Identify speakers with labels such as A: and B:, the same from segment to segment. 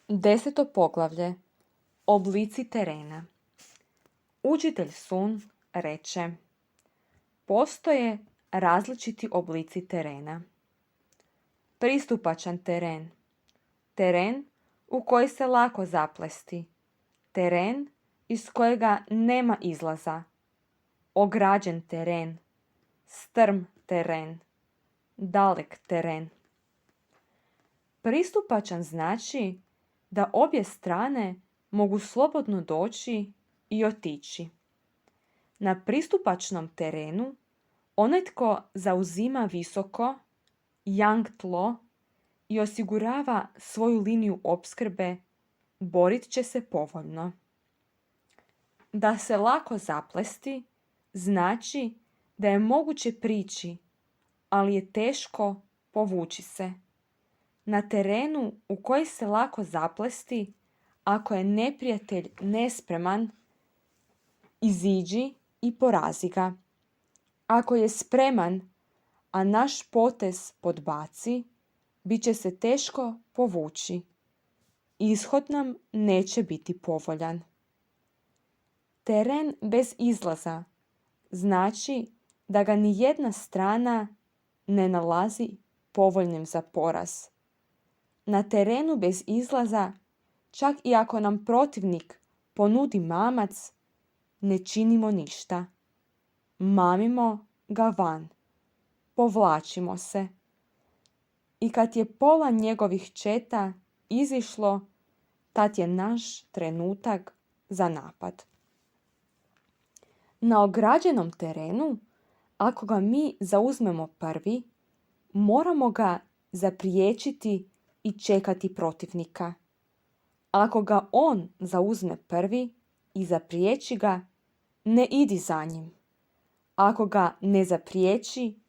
A: 10. poglavlje. Oblici terena. Učitelj Sun reče: postoje različiti oblici terena. Pristupačan teren. Teren u koji se lako zaplesti. Teren iz kojega nema izlaza. Ograđen teren. Strm teren. Dalek teren. Pristupačan znači da obje strane mogu slobodno doći i otići. Na pristupačnom terenu onaj tko zauzima visoko, yang tlo i osigurava svoju liniju opskrbe, borit će se povoljno. Da se lako zaplesti znači da je moguće prići, ali je teško povući se. Na terenu u koji se lako zaplesti, ako je neprijatelj nespreman, iziđi i porazi ga. Ako je spreman, a naš potez podbaci, bit će se teško povući. Ishod nam neće biti povoljan. Teren bez izlaza znači da ga ni jedna strana ne nalazi povoljnim za poraz. Na terenu bez izlaza, čak i ako nam protivnik ponudi mamac, ne činimo ništa. Mamimo ga van. Povlačimo se. I kad je pola njegovih četa izišlo, tad je naš trenutak za napad. Na ograđenom terenu, ako ga mi zauzmemo prvi, moramo ga zapriječiti i čekati protivnika. Ako ga on zauzme prvi i zapriječi ga, ne idi za njim. Ako ga ne zapriječi,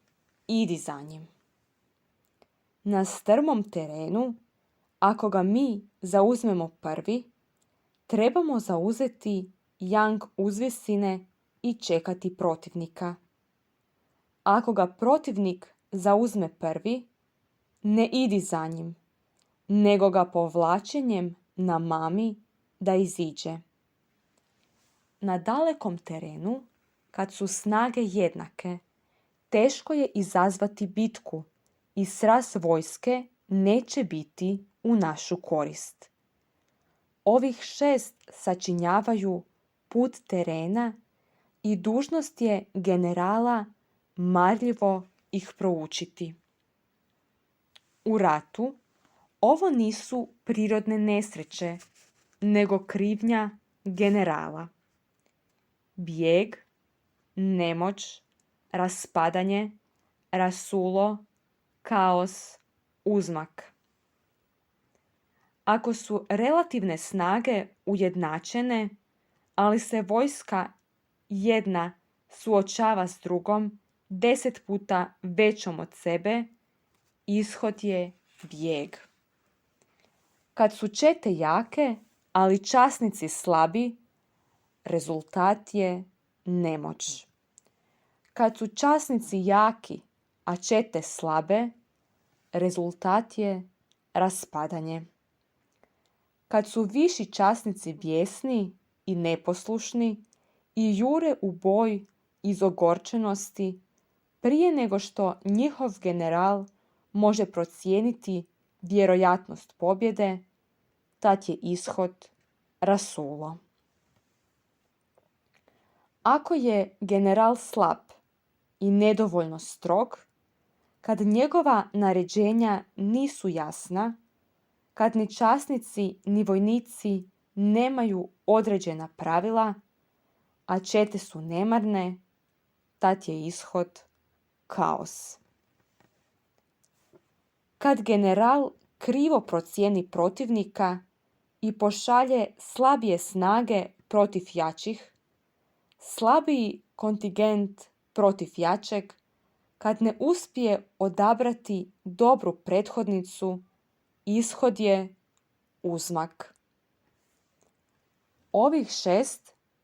A: idi za njim. Na strmom terenu, ako ga mi zauzmemo prvi, trebamo zauzeti yang uzvisine i čekati protivnika. Ako ga protivnik zauzme prvi, ne idi za njim, nego ga povlačenjem namami da iziđe. Na dalekom terenu, kad su snage jednake, teško je izazvati bitku i sraz vojske neće biti u našu korist. Ovih 6 sačinjavaju put terena i dužnost je generala marljivo ih proučiti. U ratu ovo nisu prirodne nesreće, nego krivnja generala. Bijeg, nemoć, raspadanje, rasulo, kaos, uzmak. Ako su relativne snage ujednačene, ali se vojska jedna suočava s drugom 10 puta većom od sebe, ishod je bijeg. Kad su čete jake, ali časnici slabi, rezultat je nemoć. Kad su časnici jaki, a čete slabe, rezultat je raspadanje. Kad su viši časnici bijesni i neposlušni i jure u boj iz ogorčenosti, prije nego što njihov general može procijeniti vjerojatnost pobjede, tad je ishod rasulo. Ako je general slab i nedovoljno strog, kad njegova naređenja nisu jasna, kad ni časnici ni vojnici nemaju određena pravila, a čete su nemarne, tad je ishod kaos. Kad general krivo procijeni protivnika i pošalje slabije snage protiv jačih, slabiji kontingent protiv jačeg, kad ne uspije odabrati dobru prethodnicu, ishod je uzmak. Ovih 6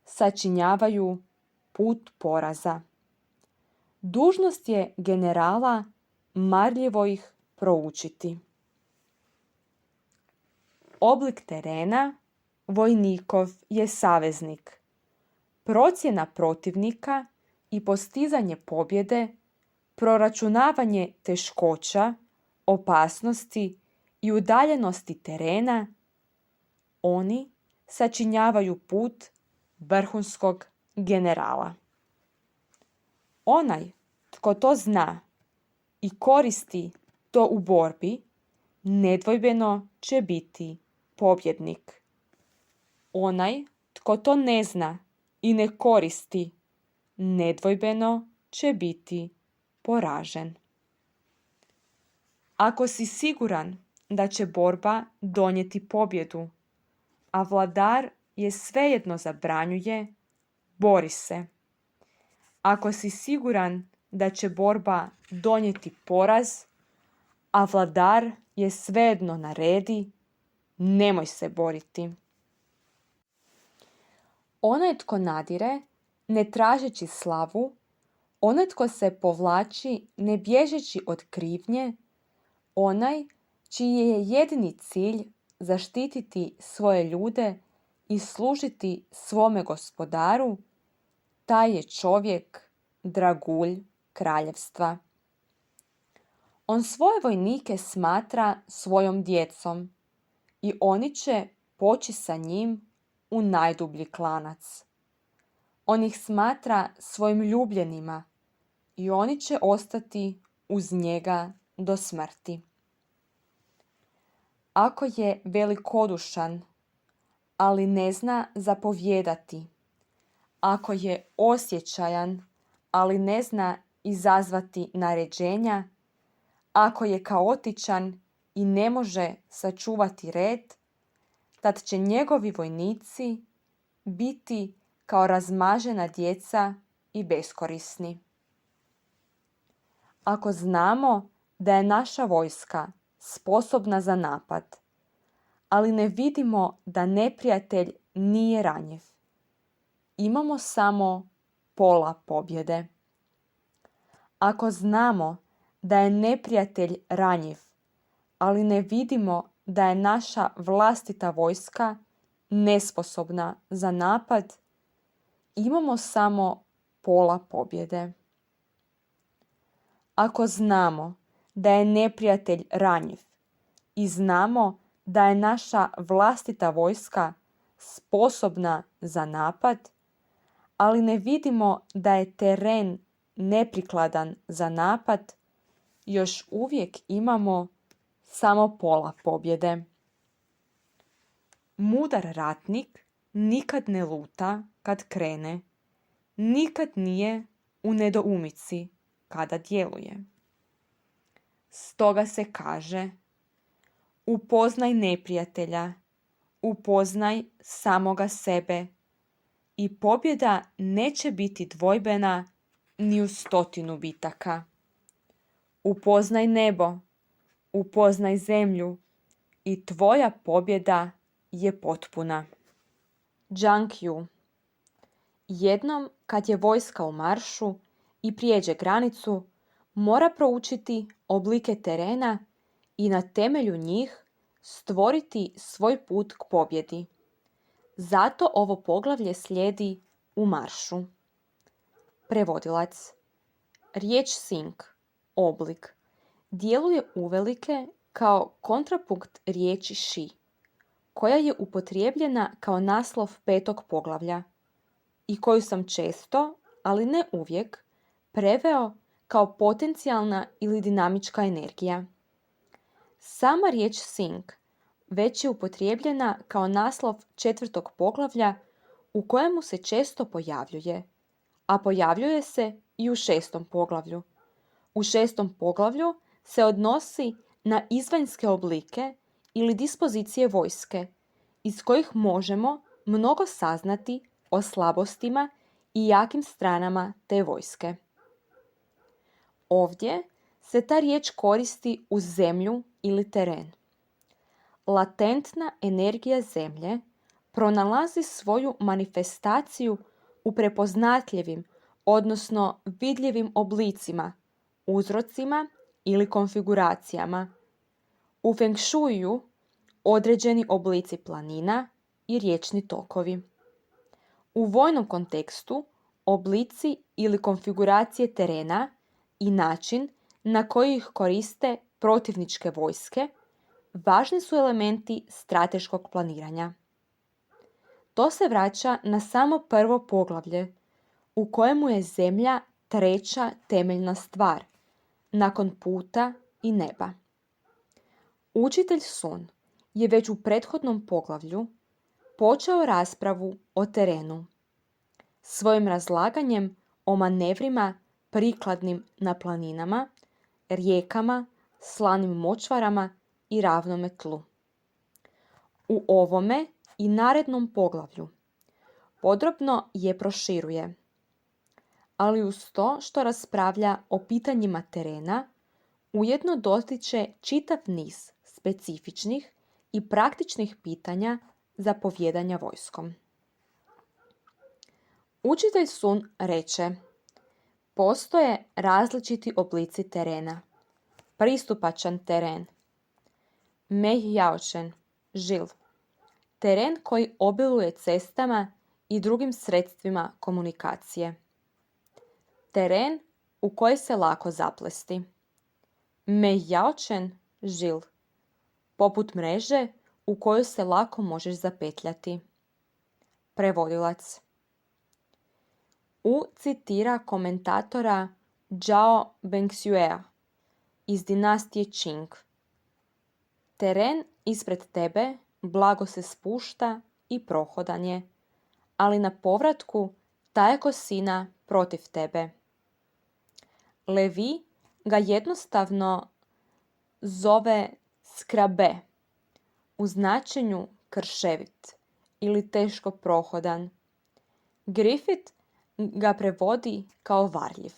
A: sačinjavaju put poraza. Dužnost je generala marljivo ih proučiti. oblik terena, vojnikov je saveznik. Procjena protivnika i postizanje pobjede, proračunavanje teškoća, opasnosti i udaljenosti terena, oni sačinjavaju put vrhunskog generala. Onaj tko to zna i koristi to u borbi, nedvojbeno će biti pobjednik. Onaj tko to ne zna i ne koristi, nedvojbeno će biti poražen. Ako si siguran da će borba donijeti pobjedu, a vladar je svejedno zabranjuje, bori se. Ako si siguran da će borba donijeti poraz, a vladar je svejedno naredi, nemoj se boriti. Onaj tko nadire, ne tražeći slavu, onaj tko se povlači, ne bježeći od krivnje, onaj čiji je jedini cilj zaštititi svoje ljude i služiti svome gospodaru, taj je čovjek dragulj kraljevstva. On svoje vojnike smatra svojom djecom i oni će poći sa njim u najdublji klanac. On ih smatra svojim ljubljenima i oni će ostati uz njega do smrti. Ako je velikodušan, ali ne zna zapovijedati, ako je osjećajan, ali ne zna izazvati naređenja, ako je kaotičan i ne može sačuvati red, tad će njegovi vojnici biti kao razmažena djeca i beskorisni. Ako znamo da je naša vojska sposobna za napad, ali ne vidimo da neprijatelj nije ranjiv, imamo samo pola pobjede. Ako znamo da je neprijatelj ranjiv, ali ne vidimo da je naša vlastita vojska nesposobna za napad, imamo samo pola pobjede. Ako znamo da je neprijatelj ranjiv i znamo da je naša vlastita vojska sposobna za napad, ali ne vidimo da je teren neprikladan za napad, još uvijek imamo samo pola pobjede. Mudar ratnik nikad ne luta kad krene, nikad nije u nedoumici kada djeluje. Stoga se kaže: upoznaj neprijatelja, upoznaj samoga sebe i pobjeda neće biti dvojbena ni u 100 bitaka. Upoznaj nebo, upoznaj zemlju i tvoja pobjeda je potpuna. Zhang Yu. Jednom kad je vojska u maršu i prijeđe granicu, mora proučiti oblike terena i na temelju njih stvoriti svoj put k pobjedi. Zato ovo poglavlje slijedi u maršu. Prevodilac. Riječ sing, oblik, djeluje uvelike kao kontrapunkt riječi shi, koja je upotrijebljena kao naslov 5. poglavlja i koju sam često, ali ne uvijek, preveo kao potencijalna ili dinamička energija. Sama riječ sing već je upotrijebljena kao naslov 4. poglavlja u kojemu se često pojavljuje, a pojavljuje se i u 6. poglavlju. U 6. poglavlju se odnosi na izvanjske oblike ili dispozicije vojske, iz kojih možemo mnogo saznati o slabostima i jakim stranama te vojske. Ovdje se ta riječ koristi uz zemlju ili teren. Latentna energija zemlje pronalazi svoju manifestaciju u prepoznatljivim, odnosno vidljivim oblicima, uzrocima ili konfiguracijama. U Feng Shuiu određeni oblici planina i riječni tokovi. U vojnom kontekstu oblici ili konfiguracije terena i način na koji ih koriste protivničke vojske važni su elementi strateškog planiranja. To se vraća na samo prvo poglavlje u kojemu je zemlja treća temeljna stvar, nakon puta i neba. Učitelj Sun je već u prethodnom poglavlju počeo raspravu o terenu, svojim razlaganjem o manevrima prikladnim na planinama, rijekama, slanim močvarama i ravnome tlu. U ovome i narednom poglavlju podrobno je proširuje, ali uz to što raspravlja o pitanjima terena, ujedno dotiče čitav niz specifičnih i praktičnih pitanja zapovijedanja vojskom. Učitelj Sun reče: postoje različiti oblici terena. Pristupačan teren, Mei Yaochen, žil, teren koji obiluje cestama i drugim sredstvima komunikacije. Teren u koji se lako zaplesti, Mei Yaochen, žil, poput mreže u koju se lako možeš zapetljati. Prevodilac. U citira komentatora Zhao Bengxuea iz dinastije Qing. Teren ispred tebe blago se spušta i prohodan je, ali na povratku taje kosina protiv tebe. Levi ga jednostavno zove skrabe, u značenju krševit ili teško prohodan. Griffith ga prevodi kao varljiv.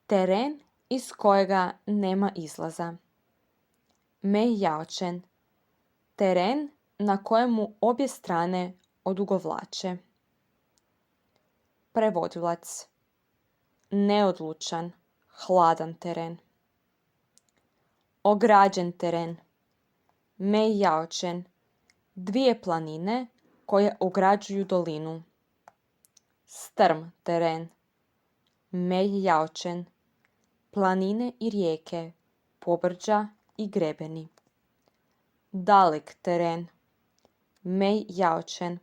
A: Teren iz kojega nema izlaza, Mei Yaochen, teren na kojemu obje strane odugovlače. Prevodilac. Neodlučan, hladan teren. Ograđen teren, Mei Yaochen, dvije planine koje ograđuju dolinu. Strm teren, Mei Yaochen, planine i rijeke, pobrđa i grebeni. Dalek teren, Mei Yaochen,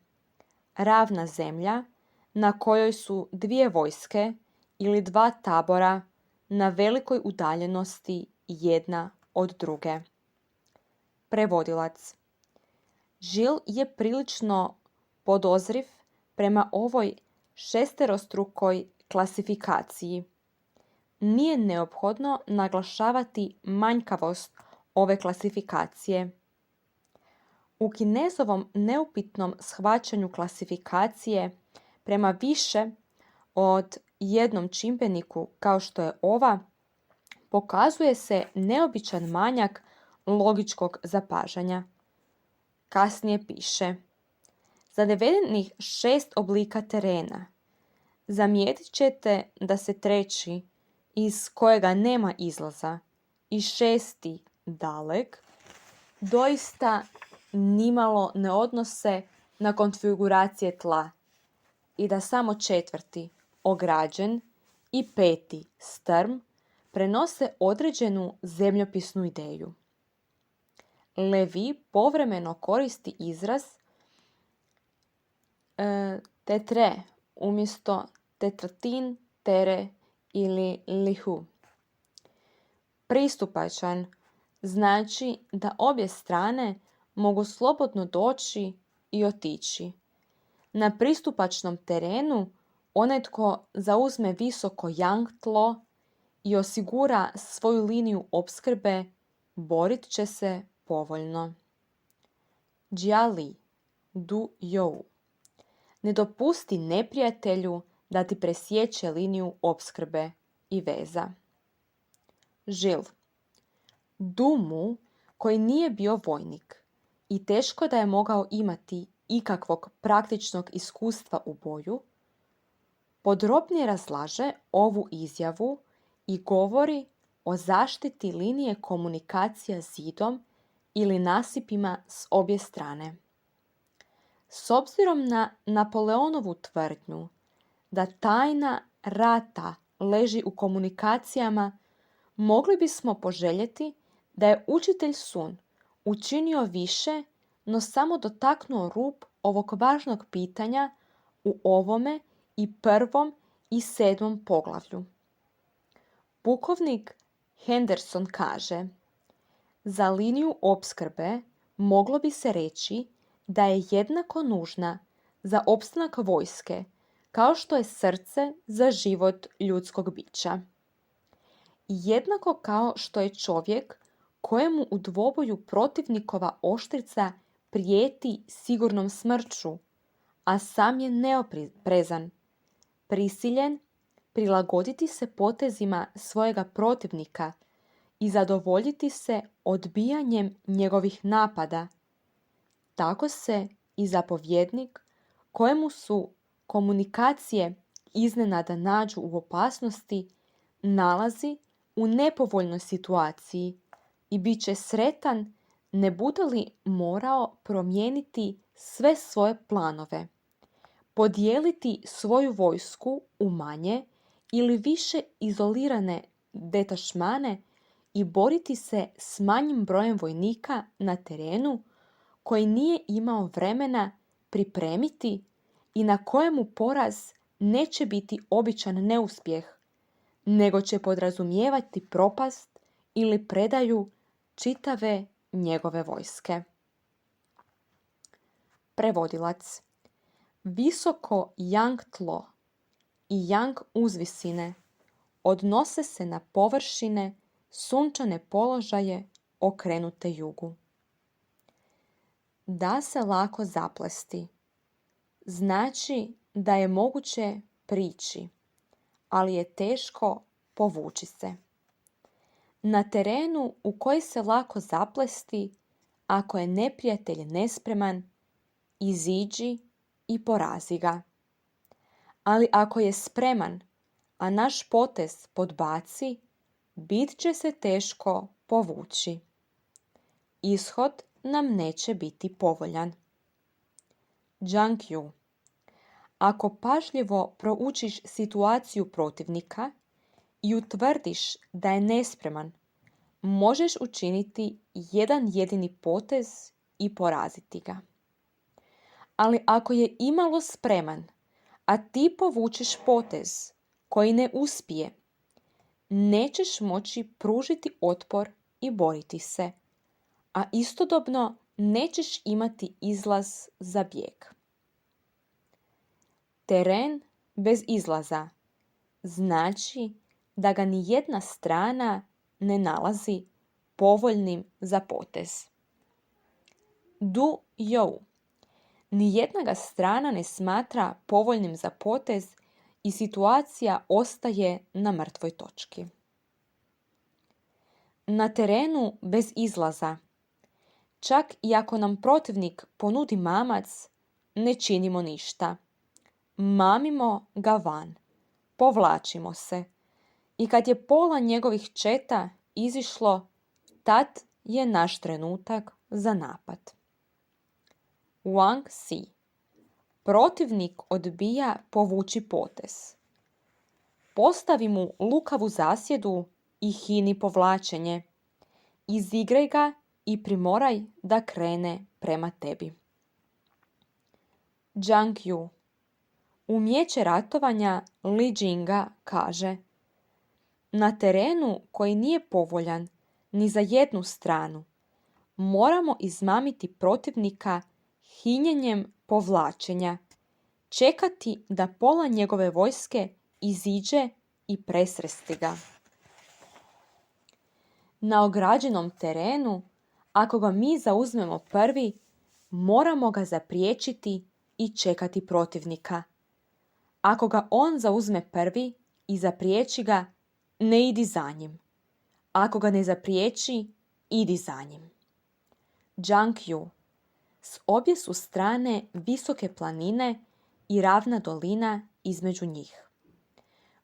A: ravna zemlja na kojoj su dvije vojske ili dva tabora na velikoj udaljenosti jedna od druge. Prevodilac. Žil je prilično podozriv prema ovoj šesterostrukoj klasifikaciji. Nije neophodno naglašavati manjkavost ove klasifikacije. U Kinezovom neupitnom shvaćanju klasifikacije prema više od jednom čimbeniku kao što je ova, pokazuje se neobičan manjak logičkog zapažanja. Kasnije piše: za navedenih 6 oblika terena zamijetit ćete da se treći, iz kojega nema izlaza, i 6. dalek, doista nimalo ne odnose na konfiguracije tla i da samo 4. ograđen i 5. strm prenose određenu zemljopisnu ideju. Levi povremeno koristi izraz tetre umjesto tetratin, tere ili lihu. Pristupačan znači da obje strane mogu slobodno doći i otići. Na pristupačnom terenu onaj tko zauzme visoko yang tlo i osigura svoju liniju opskrbe, borit će se povoljno. Jia Li, Du You. Ne dopusti neprijatelju da ti presječe liniju opskrbe i veza. Žil. Du Mu, koji nije bio vojnik i teško da je mogao imati ikakvog praktičnog iskustva u boju, podrobnije razlaže ovu izjavu i govori o zaštiti linije komunikacija zidom ili nasipima s obje strane. S obzirom na Napoleonovu tvrdnju da tajna rata leži u komunikacijama, mogli bismo poželjeti da je učitelj Sun učinio više, no samo dotaknuo rub ovog važnog pitanja u ovome i 1. i 7. poglavlju. Pukovnik Henderson kaže: za liniju opskrbe moglo bi se reći da je jednako nužna za opstanak vojske kao što je srce za život ljudskog bića. Jednako kao što je čovjek kojemu u dvoboju protivnikova oštrica prijeti sigurnom smrću, a sam je neoprezan, prisiljen prilagoditi se potezima svojega protivnika i zadovoljiti se odbijanjem njegovih napada, tako se i zapovjednik kojemu su komunikacije iznenada nađu u opasnosti nalazi u nepovoljnoj situaciji i bit će sretan ne bude li morao promijeniti sve svoje planove, podijeliti svoju vojsku u manje ili više izolirane detašmane i boriti se s manjim brojem vojnika na terenu koji nije imao vremena pripremiti i na kojemu poraz neće biti običan neuspjeh, nego će podrazumijevati propast ili predaju čitave njegove vojske. Prevodilac. Visoko yang tlo i yang uzvisine odnose se na površine sunčane položaje okrenute jugu. Da se lako zaplesti znači da je moguće prići, ali je teško povući se. Na terenu u koji se lako zaplesti, ako je neprijatelj nespreman, iziđi i porazi ga. Ali ako je spreman, a naš potez podbaci, bit će se teško povući. Ishod nam neće biti povoljan. Zhang Yu. Ako pažljivo proučiš situaciju protivnika i utvrdiš da je nespreman, možeš učiniti jedan jedini potez i poraziti ga. Ali ako je imalo spreman, a ti povučeš potez koji ne uspije, nećeš moći pružiti otpor i boriti se, a istodobno nećeš imati izlaz za bijeg. Teren bez izlaza znači da ga ni jedna strana ne nalazi povoljnim za potez. Du Jou. Nijedna ga strana ne smatra povoljnim za potez i situacija ostaje na mrtvoj točki. Na terenu bez izlaza, čak i ako nam protivnik ponudi mamac, ne činimo ništa. Mamimo ga van, povlačimo se i kad je pola njegovih četa izišlo, tad je naš trenutak za napad. Wang Si. Protivnik odbija povući potez. Postavi mu lukavu zasjedu i hini povlačenje. Izigraj ga i primoraj da krene prema tebi. Zhang Yu. Umijeće ratovanja Li Jinga kaže: na terenu koji nije povoljan ni za jednu stranu, moramo izmamiti protivnika hinjenjem povlačenja, čekati da pola njegove vojske iziđe i presresti ga. Na ograđenom terenu, ako ga mi zauzmemo prvi, moramo ga zapriječiti i čekati protivnika. Ako ga on zauzme prvi i zapriječi ga, ne idi za njim. Ako ga ne zapriječi, idi za njim. Zhang Yu. S obje su strane visoke planine i ravna dolina između njih.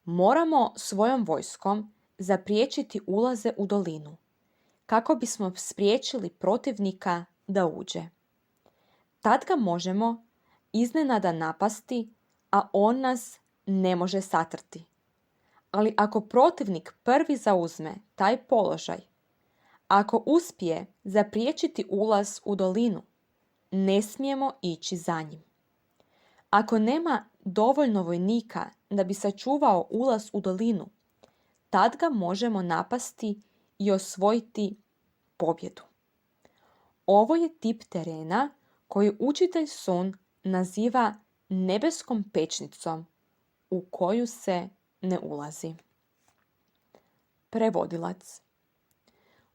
A: Moramo svojom vojskom zapriječiti ulaze u dolinu, kako bismo spriječili protivnika da uđe. Tad ga možemo iznenada napasti, a on nas ne može satrti. Ali ako protivnik prvi zauzme taj položaj, ako uspije zapriječiti ulaz u dolinu, ne smijemo ići za njim. Ako nema dovoljno vojnika da bi sačuvao ulaz u dolinu, tad ga možemo napasti i osvojiti pobjedu. Ovo je tip terena koji učitelj Sun naziva nebeskom pečnicom u koju se ne ulazi. Prevodilac.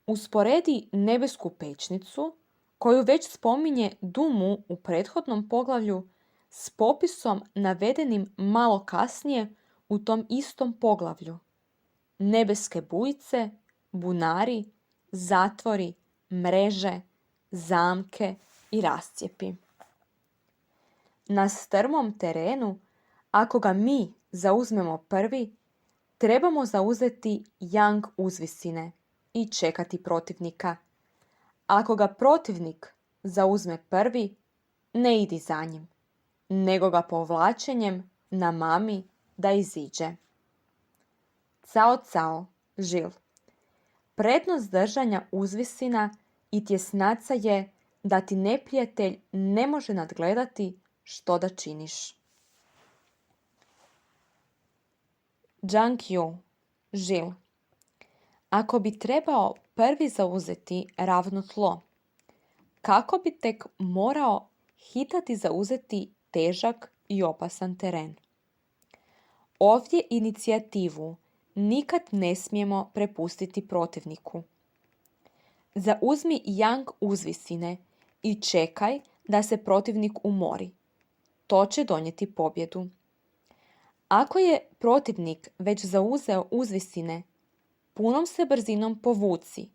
A: Usporedi nebesku pečnicu, koju već spominje Dumu u prethodnom poglavlju, s popisom navedenim malo kasnije u tom istom poglavlju. Nebeske bujice, bunari, zatvori, mreže, zamke i rascjepi. Na strmom terenu, ako ga mi zauzmemo prvi, trebamo zauzeti yang uzvisine i čekati protivnika. Ako ga protivnik zauzme prvi, ne idi za njim, nego ga povlačenjem namami da iziđe. Cao Cao, Žil. Prednost držanja uzvisina i tjesnaca je da ti neprijatelj ne može nadgledati što da činiš. Zhang Yu, Žil. Ako bi trebao prvi zauzeti ravno tlo, kako bi tek morao hitati zauzeti težak i opasan teren? Ovdje inicijativu nikad ne smijemo prepustiti protivniku. Zauzmi yang uzvisine i čekaj da se protivnik umori. To će donijeti pobjedu. Ako je protivnik već zauzeo uzvisine, punom se brzinom povuci,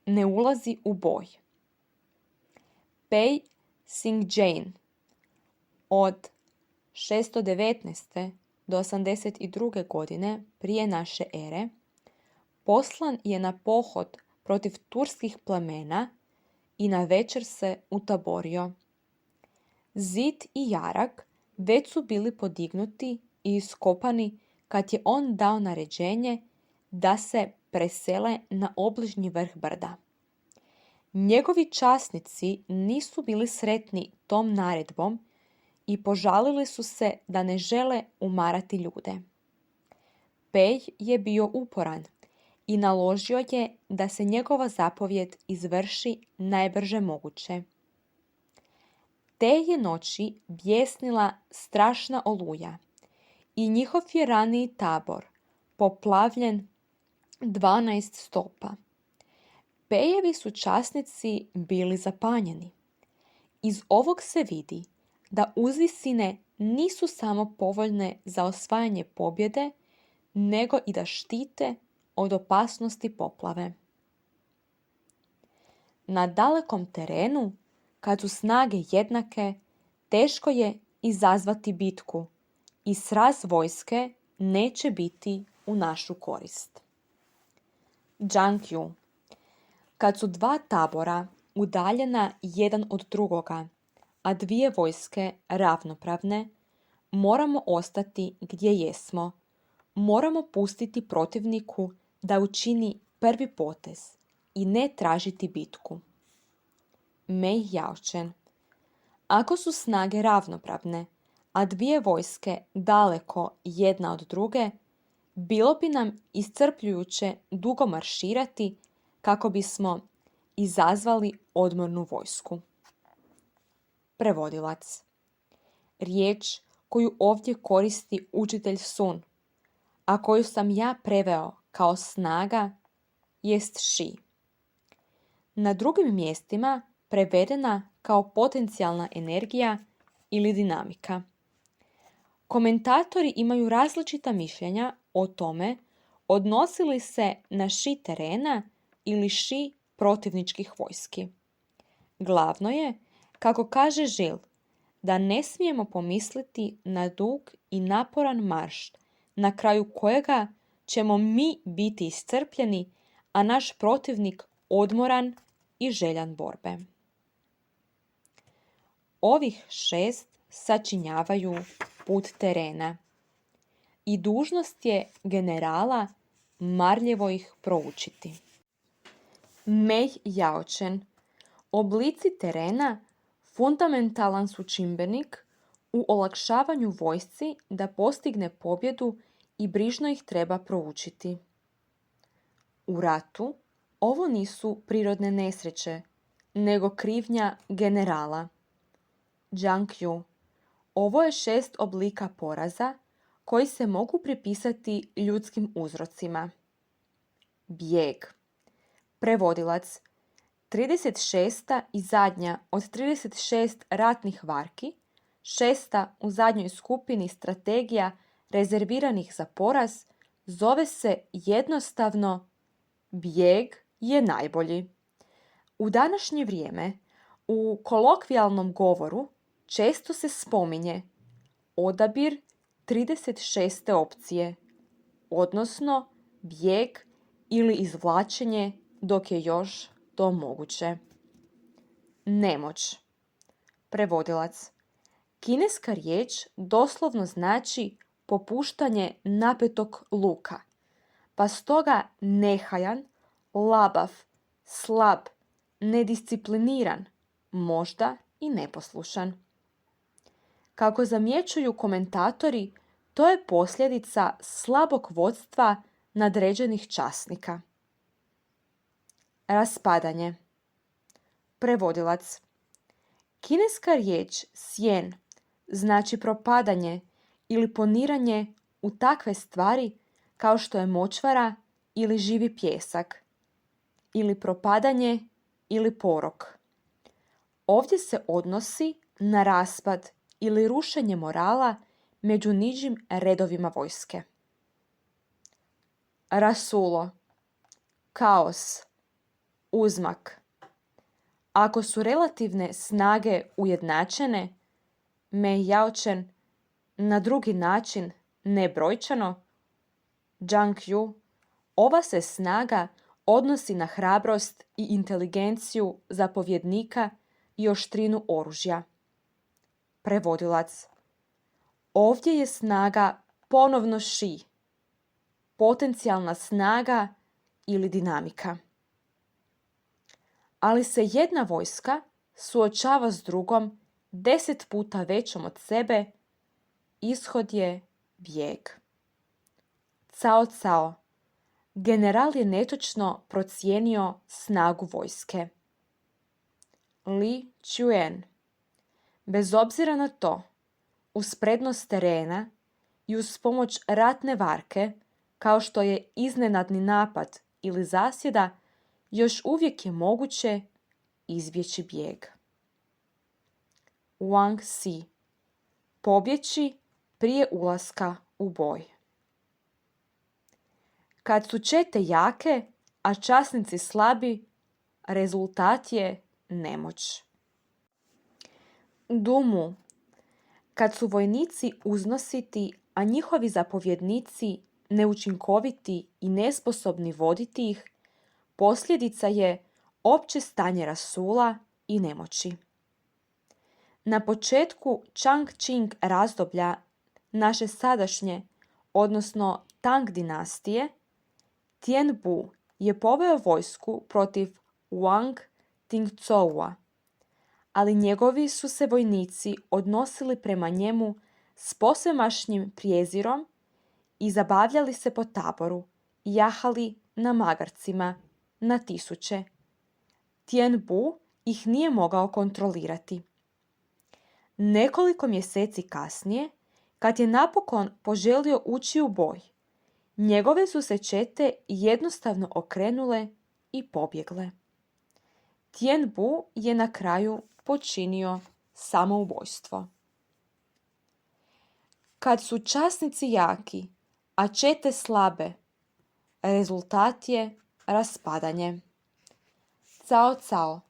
A: ne ulazi u boj. Pei Xingjian od 619. do 82. godine prije naše ere poslan je na pohod protiv turskih plemena i na večer se utaborio. Zid i jarak već su bili podignuti i iskopani kad je on dao naređenje da se presele na obližnji vrh brda. Njegovi časnici nisu bili sretni tom naredbom i požalili su se da ne žele umarati ljude. Pej je bio uporan i naložio je da se njegova zapovjed izvrši najbrže moguće. Te je noći bjesnila strašna oluja i njihov je raniji tabor poplavljen 12 stopa. Pejevi su časnici bili zapanjeni. Iz ovog se vidi da uzvisine nisu samo povoljne za osvajanje pobjede, nego i da štite od opasnosti poplave. Na dalekom terenu, kad su snage jednake, teško je izazvati bitku i sraz vojske neće biti u našu korist. Zhang Yu. Kad su dva tabora udaljena jedan od drugoga, a dvije vojske ravnopravne, moramo ostati gdje jesmo. Moramo pustiti protivniku da učini prvi potez i ne tražiti bitku. Mei Yaochen. Ako su snage ravnopravne, a dvije vojske daleko jedna od druge, bilo bi nam iscrpljujuće dugo marširati kako bismo izazvali odmornu vojsku. Prevodilac. Riječ koju ovdje koristi učitelj Sun, a koju sam ja preveo kao snaga, jest ši. Na drugim mjestima prevedena kao potencijalna energija ili dinamika. Komentatori imaju različita mišljenja o tome odnosi li se na ši terena ili ši protivničkih vojski. Glavno je, kako kaže Žil, da ne smijemo pomisliti na dug i naporan marš, na kraju kojega ćemo mi biti iscrpljeni, a naš protivnik odmoran i željan borbe. Ovih 6 sačinjavaju put terena i dužnost je generala marljivo ih proučiti. Mei Yaochen. Oblici terena fundamentalan su čimbenik u olakšavanju vojsci da postigne pobjedu i brižno ih treba proučiti. U ratu ovo nisu prirodne nesreće, nego krivnja generala. Zhang Yu. Ovo je 6 oblika poraza koji se mogu pripisati ljudskim uzrocima. Bijeg. Prevodilac. 36. i zadnja od 36 ratnih varki, 6. u zadnjoj skupini strategija rezerviranih za poraz, zove se jednostavno bijeg je najbolji. U današnje vrijeme u kolokvijalnom govoru često se spominje odabir 36. opcije, odnosno bijeg ili izvlačenje dok je još to moguće. Nemoć. Prevodilac. Kineska riječ doslovno znači popuštanje napetog luka, pa stoga nehajan, labav, slab, nediscipliniran, možda i neposlušan. Kako zamjećuju komentatori, to je posljedica slabog vodstva nadređenih časnika. Raspadanje. Prevodilac. Kineska riječ sjen znači propadanje ili poniranje u takve stvari kao što je močvara ili živi pijesak, ili propadanje ili porok. Ovdje se odnosi na raspad ili rušenje morala među nižim redovima vojske. Rasulo. Kaos. Uzmak. Ako su relativne snage ujednačene, Mei Yaochen, na drugi način nebrojčano, Zhang Yu, ova se snaga odnosi na hrabrost i inteligenciju zapovjednika i oštrinu oružja. Prevodilac. Ovdje je snaga ponovno ši, potencijalna snaga ili dinamika. Ali se jedna vojska suočava s drugom 10 puta većom od sebe, ishod je bijeg. Cao Cao. General je netočno procijenio snagu vojske. Li Chuen. Bez obzira na to, uz prednost terena i uz pomoć ratne varke, kao što je iznenadni napad ili zasjeda, još uvijek je moguće izbjeći bijeg. Wang Si. Pobjeći prije ulaska u boj. Kad su čete jake, a časnici slabi, rezultat je nemoć. Du Mu. Kad su vojnici uznositi, a njihovi zapovjednici neučinkoviti i nesposobni voditi ih, posljedica je opće stanje rasula i nemoći. Na početku Changqing razdoblja naše sadašnje, odnosno Tang dinastije, Tian Bu je poveo vojsku protiv Wang Tingcoua, ali njegovi su se vojnici odnosili prema njemu s posvemašnjim prijezirom i zabavljali se po taboru, jahali na magarcima, na tisuće. Tian Bu ih nije mogao kontrolirati. Nekoliko mjeseci kasnije, kad je napokon poželio ući u boj, njegove su se čete jednostavno okrenule i pobjegle. Tian Bu je na kraju počinio samoubojstvo. Kad su časnici jaki, a čete slabe, rezultat je raspadanje. Cao Cao.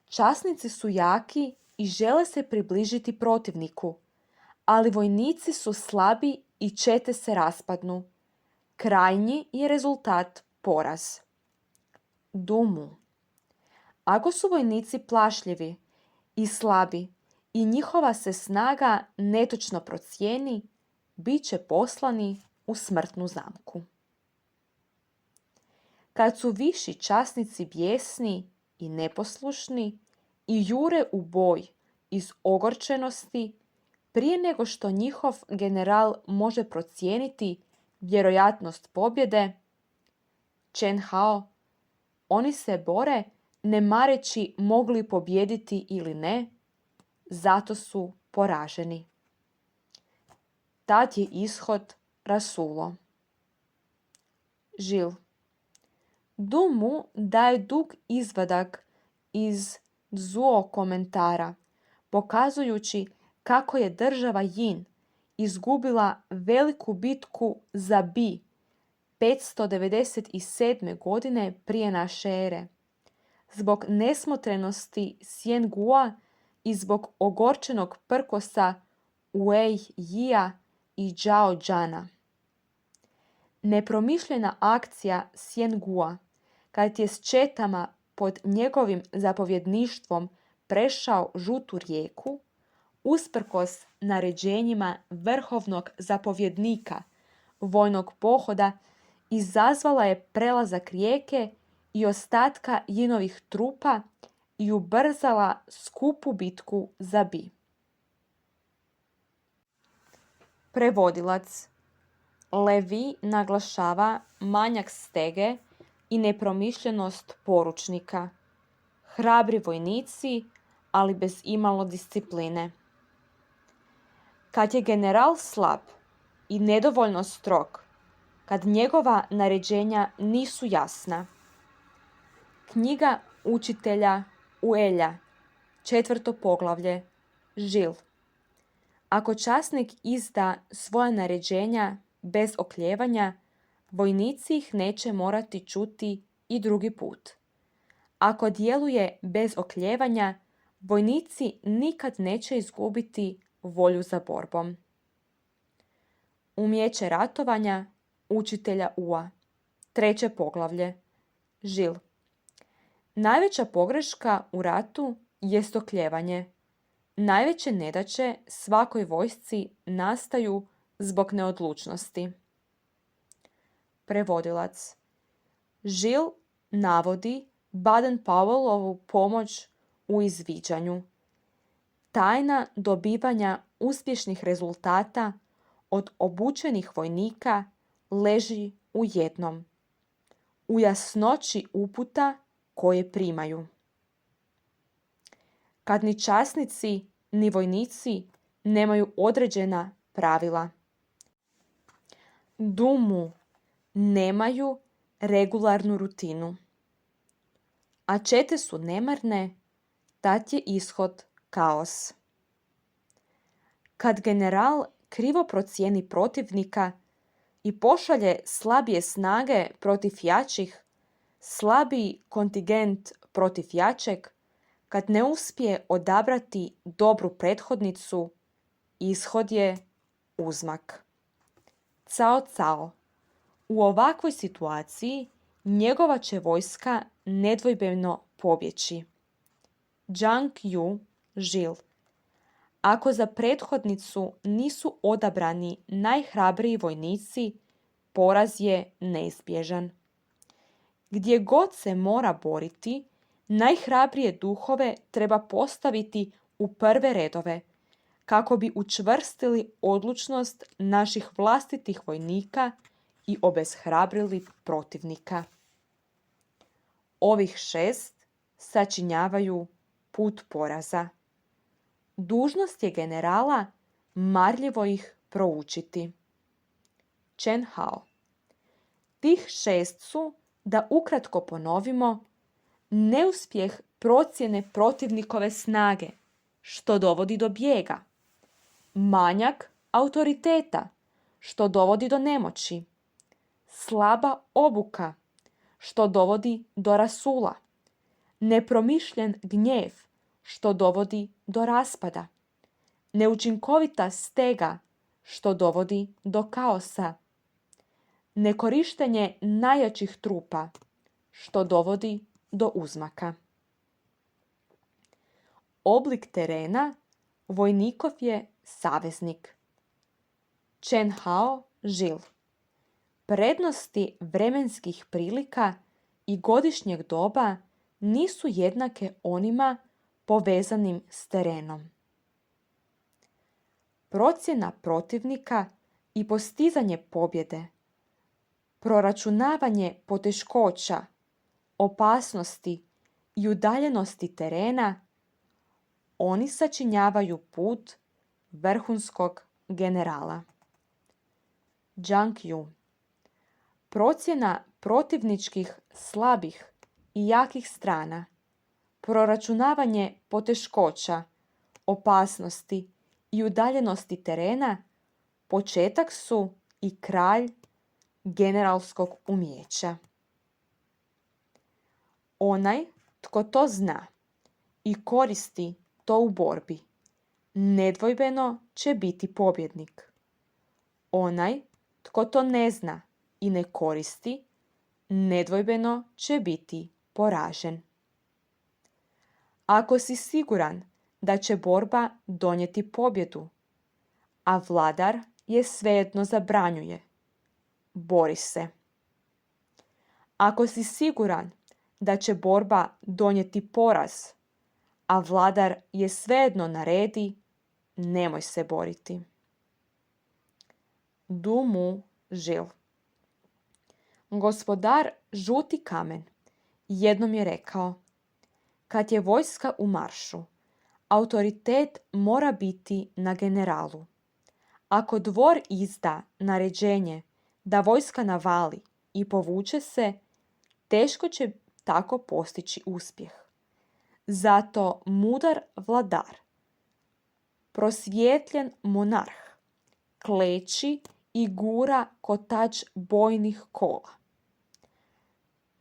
A: Časnici su jaki i žele se približiti protivniku, ali vojnici su slabi i čete se raspadnu. Krajnji je rezultat poraz. Dumu. Ako su vojnici plašljivi i slabi i njihova se snaga netočno procijeni, bit će poslani u smrtnu zamku. Kad su viši časnici bijesni i neposlušni i jure u boj iz ogorčenosti, prije nego što njihov general može procijeniti vjerojatnost pobjede, Chen Hao, oni se bore ne mareći mogli pobijediti ili ne, zato su poraženi. Tad je ishod rasulo. Žil. Du Mu daje dug izvadak iz Zuo komentara, pokazujući kako je država Jin izgubila veliku bitku za Bi 597. godine prije naše ere, zbog nesmotrenosti Xian Gua i zbog ogorčenog prkosa Wei Yia i Zhao Jana. Nepromišljena akcija Xian Gua, kad je s četama pod njegovim zapovjedništvom prešao Žutu rijeku, usprkos naređenjima vrhovnog zapovjednika vojnog pohoda, izazvala je prelazak rijeke i ostatka Jinovih trupa i ubrzala skupu bitku za Bi. Prevodilac. Levi naglašava manjak stege i nepromišljenost poručnika. Hrabri vojnici, ali bez imalo discipline. Kad je general slab i nedovoljno strog, kad njegova naređenja nisu jasna. Knjiga učitelja Uelja, 4. poglavlje, Žil. Ako časnik izda svoja naređenja bez oklijevanja, vojnici ih neće morati čuti i drugi put. Ako djeluje bez oklijevanja, vojnici nikad neće izgubiti volju za borbom. Umijeće ratovanja učitelja Ua, 3. poglavlje, Žil. Najveća pogreška u ratu jest oklijevanje. Najveće nedaće svakoj vojsci nastaju zbog neodlučnosti. Prevodilac. Žil navodi Baden-Powellovu pomoć u izviđanju. Tajna dobivanja uspješnih rezultata od obučenih vojnika leži u jednom. U jasnoći uputa koje primaju. Kad ni časnici ni vojnici nemaju određena pravila. Du Mu nemaju regularnu rutinu. A čete su nemarne, tad je ishod kaos. Kad general krivo procijeni protivnika i pošalje slabije snage protiv jačih, slabiji kontingent protiv jačeg, kad ne uspije odabrati dobru prethodnicu, ishod je uzmak. Cao Cao. U ovakvoj situaciji njegova će vojska nedvojbeno pobjeći. Zhang Yu, Žil. Ako za prethodnicu nisu odabrani najhrabriji vojnici, poraz je neizbježan. Gdje god se mora boriti, najhrabrije duhove treba postaviti u prve redove, kako bi učvrstili odlučnost naših vlastitih vojnika i obeshrabrili protivnika. Ovih 6 sačinjavaju put poraza. Dužnost je generala marljivo ih proučiti. Chen Hao. Tih 6 su, da ukratko ponovimo, neuspjeh procjene protivnikove snage, što dovodi do bijega, manjak autoriteta, što dovodi do nemoći, slaba obuka, što dovodi do rasula, nepromišljen gnjev, što dovodi do raspada, neučinkovita stega, što dovodi do kaosa, nekorištenje najjačih trupa, što dovodi do uzmaka. Oblik terena vojnikov je saveznik. Chen Hao Žil. Prednosti vremenskih prilika i godišnjeg doba nisu jednake onima povezanim s terenom. Procjena protivnika i postizanje pobjede, proračunavanje poteškoća, opasnosti i udaljenosti terena, oni sačinjavaju put vrhunskog generala. Zhang Yu. Procjena protivničkih slabih i jakih strana, proračunavanje poteškoća, opasnosti i udaljenosti terena početak su i kralj generalskog umijeća. Onaj tko to zna i koristi to u borbi, nedvojbeno će biti pobjednik. Onaj tko to ne zna i ne koristi, nedvojbeno će biti poražen. Ako si siguran da će borba donijeti pobjedu, a vladar je svejedno zabranjuje, bori se. Ako si siguran da će borba donijeti poraz, a vladar je svejedno naredi, nemoj se boriti. Du Mu Žil. Gospodar Žuti kamen jednom je rekao: kad je vojska u maršu, autoritet mora biti na generalu. Ako dvor izda naređenje da vojska navali i povuče se, teško će tako postići uspjeh. Zato mudar vladar, prosvjetljen monarh, kleči i gura kotač bojnih kola.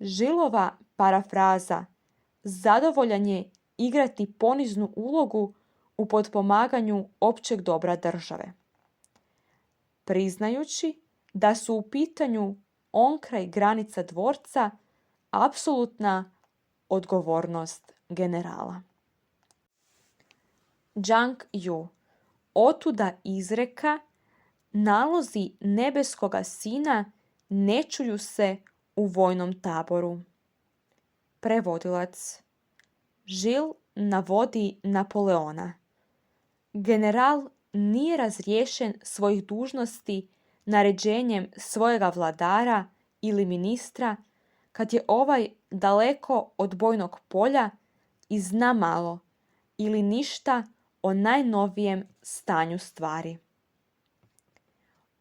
A: Žilova parafraza zadovoljan je igrati poniznu ulogu u potpomaganju općeg dobra države, priznajući da su u pitanju onkraj granica dvorca apsolutna odgovornost generala. Zhang Yu. Otuda izreka: nalozi nebeskoga sina ne čuju se u vojnom taboru. Prevodilac. Žil navodi Napoleona. General nije razriješen svojih dužnosti naređenjem svojega vladara ili ministra kad je ovaj daleko od bojnog polja i zna malo ili ništa o najnovijem stanju stvari.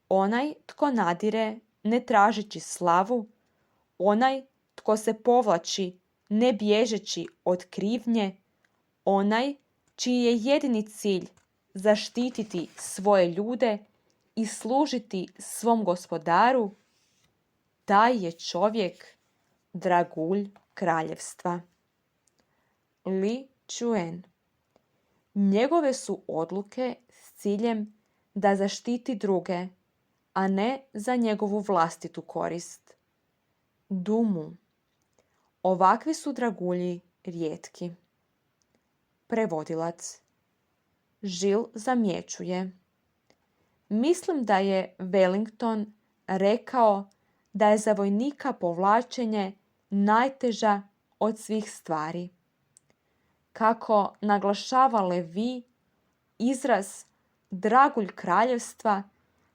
A: Onaj tko nadire ne tražeći slavu, onaj tko se povlači ne bježeći od krivnje, onaj čiji je jedini cilj zaštititi svoje ljude i služiti svom gospodaru, taj je čovjek dragulj kraljevstva. Li Chuen. Njegove su odluke s ciljem da zaštiti druge, a ne za njegovu vlastitu korist. Du Mu. Ovakvi su dragulji rijetki. Prevodilac. Žil zamjećuje: mislim da je Wellington rekao da je za vojnika povlačenje najteža od svih stvari. Kako naglašava Levi, izraz dragulj kraljevstva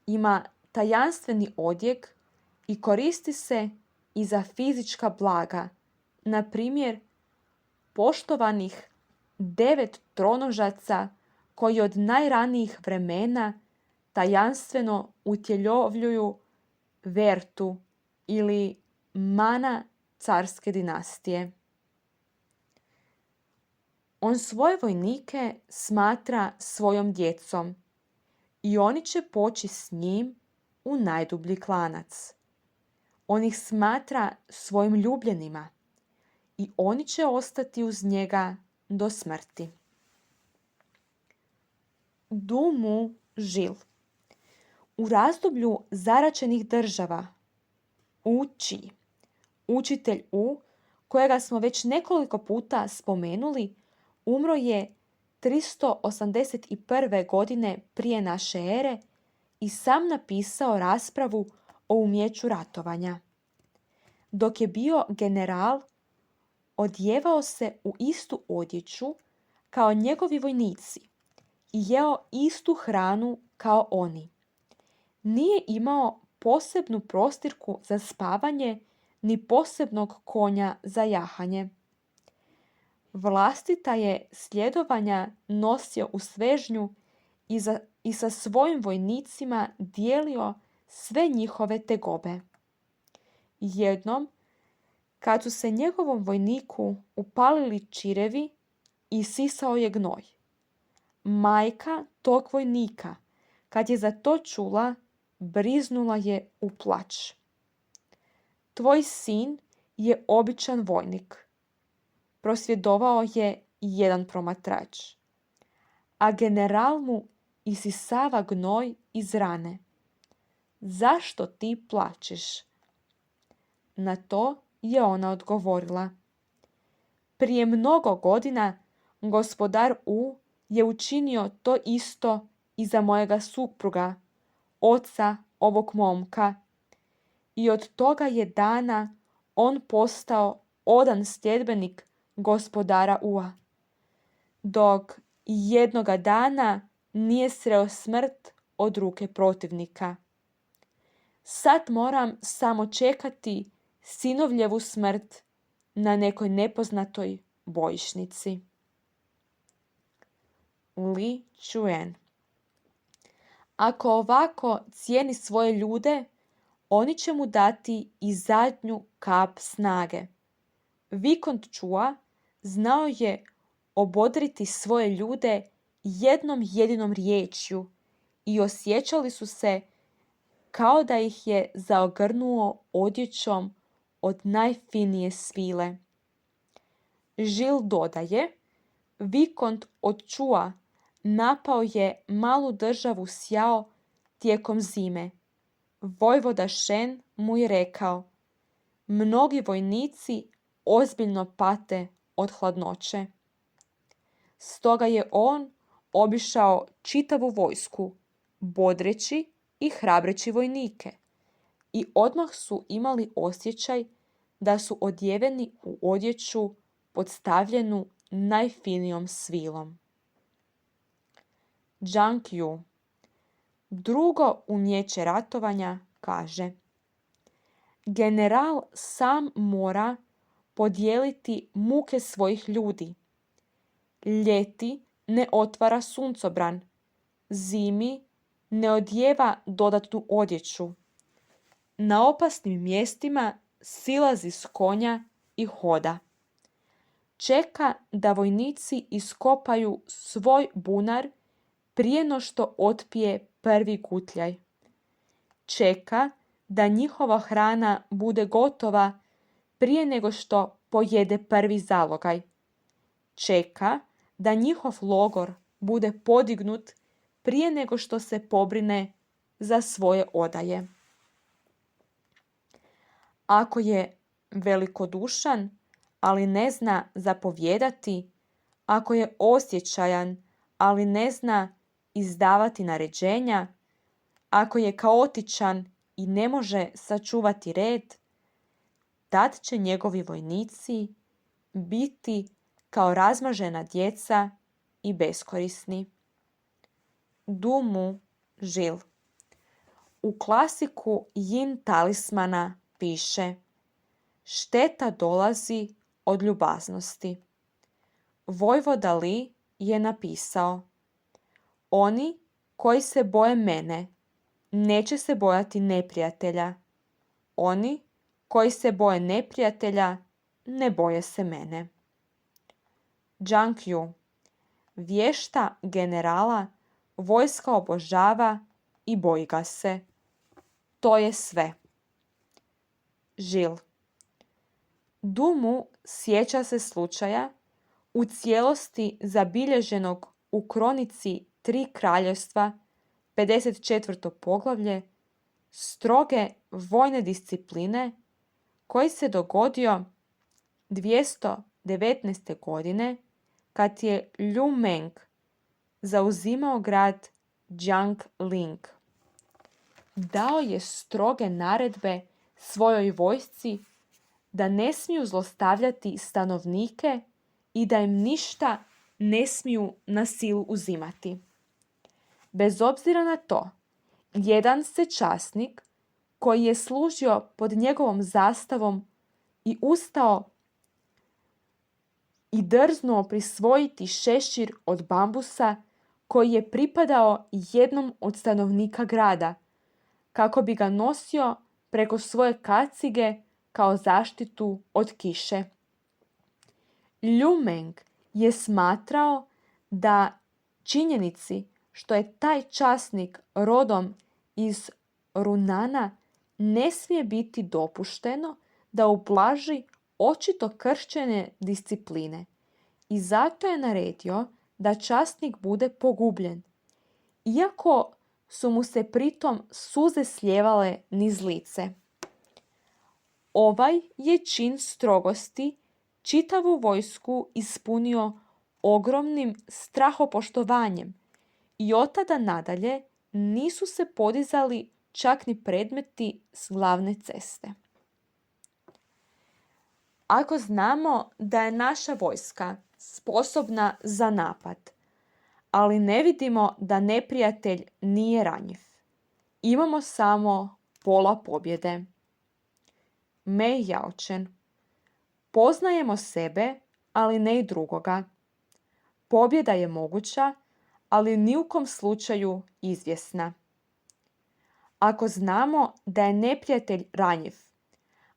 A: ima tajanstveni odjek i koristi se i za fizička blaga, na primjer poštovanih 9 tronožaca koji od najranijih vremena tajanstveno utjelovljuju Vertu ili mana carske dinastije. On svoje vojnike smatra svojom djecom i oni će poći s njim u najdublji klanac. On ih smatra svojim ljubljenima i oni će ostati uz njega do smrti. Du Mu Žil. U razdoblju zaraćenih država, učitelj U kojega smo već nekoliko puta spomenuli, umro je 381. godine prije naše ere i sam napisao raspravu o umjeću ratovanja. Dok je bio general, odjevao se u istu odjeću kao njegovi vojnici i jeo istu hranu kao oni. Nije imao posebnu prostirku za spavanje ni posebnog konja za jahanje. Vlastita je sljedovanja nosio u svežnju i sa svojim vojnicima dijelio sve njihove tegobe. Jednom, kad su se njegovom vojniku upalili čirevi, isisao je gnoj. Majka tog vojnika, kad je za to čula, briznula je u plač. Tvoj sin je običan vojnik, prosvjedovao je jedan promatrač, a general mu isisava gnoj iz rane. Zašto ti plačeš? Na to je ona odgovorila: prije mnogo godina gospodar U je učinio to isto i za mojega supruga, oca ovog momka, i od toga je dana on postao odan sljedbenik gospodara Ua, dok jednoga dana nije sreo smrt od ruke protivnika. Sad moram samo čekati sinovljevu smrt na nekoj nepoznatoj bojišnici. Li Chuen. Ako ovako cijeni svoje ljude, oni će mu dati i zadnju kap snage. Vikont Chua znao je obodriti svoje ljude jednom jedinom riječju i osjećali su se kao da ih je zaogrnuo odjećom od najfinije svile. Žil dodaje, Vikont od Chua napao je malu državu Sjao tijekom zime. Vojvoda Shen mu je rekao: mnogi vojnici ozbiljno pate od hladnoće. Stoga je on obišao čitavu vojsku, bodreći i hrabreći vojnike, i odmah su imali osjećaj da su odjeveni u odjeću podstavljenu najfinijom svilom. Zhang Yu, drugo umjeće ratovanja, kaže: general sam mora podijeliti muke svojih ljudi. Ljeti ne otvara suncobran, zimi ne odjeva dodatnu odjeću. Na opasnim mjestima silazi s konja i hoda. Čeka da vojnici iskopaju svoj bunar prije no što otpije prvi gutljaj. Čeka da njihova hrana bude gotova prije nego što pojede prvi zalogaj. Čeka da njihov logor bude podignut prije nego što se pobrine za svoje odaje. Ako je velikodušan, ali ne zna zapovijedati, ako je osjećajan, ali ne zna izdavati naređenja, ako je kaotičan i ne može sačuvati red, tad će njegovi vojnici biti kao razmažena djeca i beskorisni. Du Mu Žil. U klasiku Yin talismana piše: šteta dolazi od ljubaznosti. Vojvoda Li je napisao: oni koji se boje mene neće se bojati neprijatelja. Oni koji se boje neprijatelja ne boje se mene. Zhang Yu. Vješta generala vojska obožava i boji ga se. To je sve. Žil. Du Mu sjeća se slučaja u cijelosti zabilježenog u kronici 3 kraljevstva, 54. poglavlje, stroge vojne discipline, koji se dogodio 1219. godine, kad je Liu Meng zauzimao grad Jiangling, dao je stroge naredbe svojoj vojsci da ne smiju zlostavljati stanovnike i da im ništa ne smiju na silu uzimati. Bez obzira na to, jedan se časnik koji je služio pod njegovom zastavom i ustao i drznuo prisvojiti šešir od bambusa koji je pripadao jednom od stanovnika grada, kako bi ga nosio preko svoje kacige kao zaštitu od kiše. Liu Meng je smatrao da činjenici što je taj časnik rodom iz Runana ne smije biti dopušteno da ublaži očito kršenje discipline i zato je naredio da časnik bude pogubljen, iako su mu se pritom suze slijevale niz lice. Ovaj je čin strogosti čitavu vojsku ispunio ogromnim strahopoštovanjem i od tada nadalje nisu se podizali čak ni predmeti s glavne ceste. Ako znamo da je naša vojska sposobna za napad, ali ne vidimo da neprijatelj nije ranjiv, imamo samo pola pobjede. Mei Yao-chen. Poznajemo sebe, ali ne i drugoga. Pobjeda je moguća, ali ni u kom slučaju izvjesna. Ako znamo da je neprijatelj ranjiv,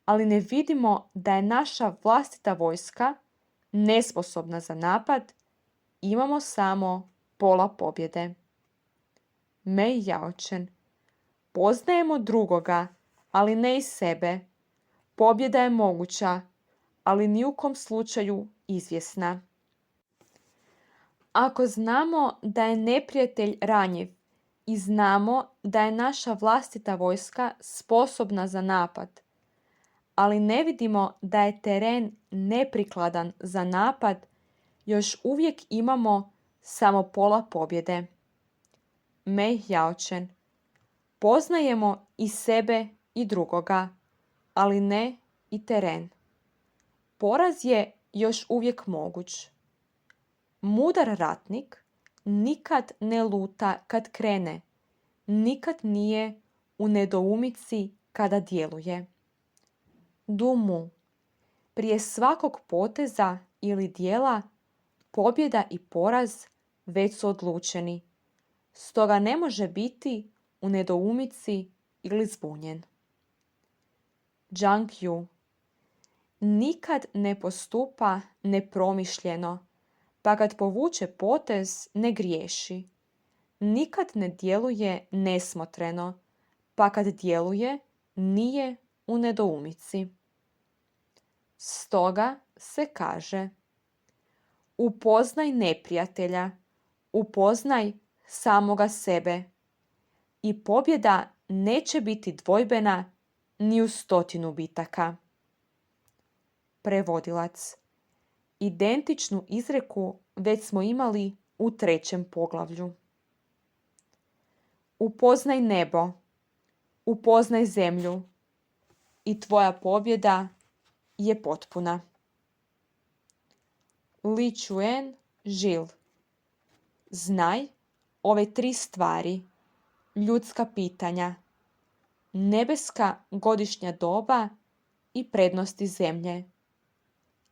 A: ali ne vidimo da je naša vlastita vojska nesposobna za napad, imamo samo pola pobjede. Mei Yao-chen. Poznajemo drugoga, ali ne i sebe. Pobjeda je moguća, ali ni u kom slučaju izvjesna. Ako znamo da je neprijatelj ranjiv i znamo da je naša vlastita vojska sposobna za napad, ali ne vidimo da je teren neprikladan za napad, još uvijek imamo samo pola pobjede. Mei Yao-chen. Poznajemo i sebe i drugoga, ali ne i teren. Poraz je još uvijek moguć. Mudar ratnik nikad ne luta kad krene, nikad nije u nedoumici kada djeluje. Du Mu. Prije svakog poteza ili dijela, pobjeda i poraz već su odlučeni, stoga ne može biti u nedoumici ili zbunjen. Zhang Yu. Nikad ne postupa nepromišljeno, pa kad povuče potez ne griješi. Nikad ne djeluje nesmotreno, pa kad djeluje nije u nedoumici. Stoga se kaže: upoznaj neprijatelja, upoznaj samoga sebe i pobjeda neće biti dvojbena ni u 100 bitaka. Prevodilac. Identičnu izreku već smo imali u 3. poglavlju. Upoznaj nebo, upoznaj zemlju i tvoja pobjeda je potpuna. Li Chuen Žil. Znaj ove 3 stvari, ljudska pitanja, nebeska godišnja doba i prednosti zemlje,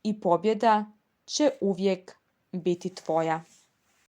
A: i pobjeda će uvijek biti tvoja.